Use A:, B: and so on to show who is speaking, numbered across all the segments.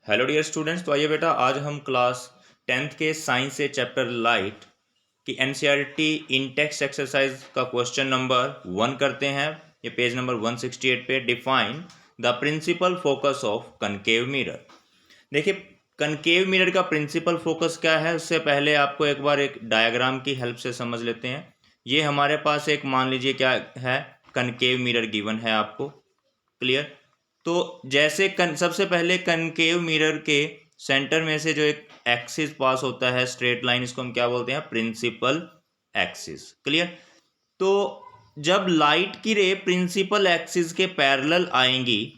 A: Hello dear students. तो आइए बेटा, आज हम क्लास 10th के साइंस से चैप्टर लाइट की एनसीईआरटी इन टेक्स्ट एक्सरसाइज का क्वेश्चन नंबर 1 करते हैं। ये पेज नंबर 168 पे। Define the principal focus of concave mirror. देखिए, कनकेव मिरर का प्रिंसिपल फोकस क्या है, उससे पहले आपको एक बार एक डायग्राम की हेल्प से समझ लेते हैं। ये हमारे पास एक, मान लीजिए क्या है, कनकेव मिरर गिवन है आपको। क्लियर। तो जैसे सबसे पहले कनकेव मिरर के सेंटर में से जो एक एक्सिस पास होता है, स्ट्रेट लाइन, इसको हम क्या बोलते हैं, प्रिंसिपल एक्सिस। क्लियर। तो जब लाइट की रे प्रिंसिपल एक्सिस के पैरेलल आएंगी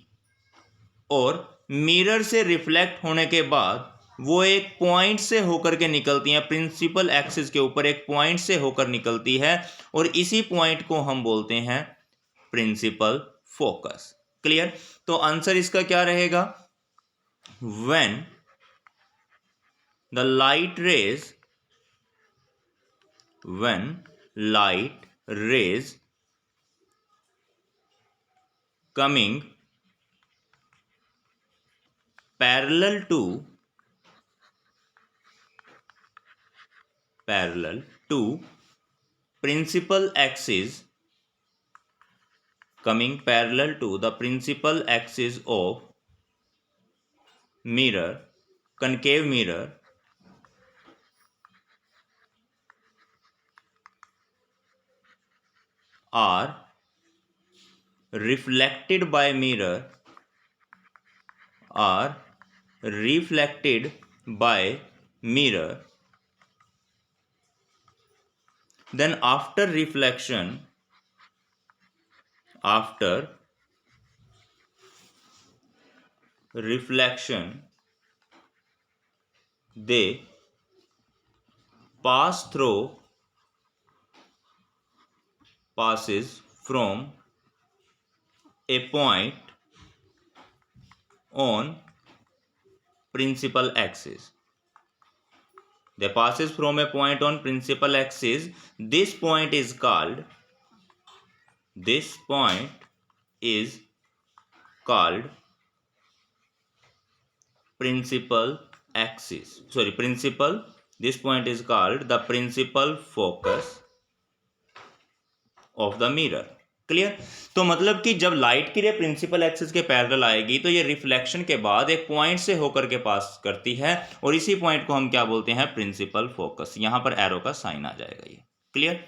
A: और मिरर से रिफ्लेक्ट होने के बाद वो एक पॉइंट से होकर के निकलती हैं, प्रिंसिपल एक्सिस के ऊपर एक पॉइंट से होकर निकलती है, और इसी पॉइंट को हम बोलते हैं प्रिंसिपल फोकस। क्लियर। तो आंसर इसका क्या रहेगा, when the light rays coming parallel to principal axis, coming parallel to the principal axis of mirror, concave mirror, are reflected by mirror, then after reflection they passes from a point on principal axis. They passes from a point on principal axis. This point is called principal axis. This point is called the principal focus of the mirror. Clear. तो मतलब कि जब light की रे principal axis के parallel आएगी तो ये रिफ्लेक्शन के बाद एक पॉइंट से होकर के पास करती है, और इसी पॉइंट को हम क्या बोलते हैं, प्रिंसिपल फोकस। यहां पर एरो का साइन आ जाएगा ये। क्लियर।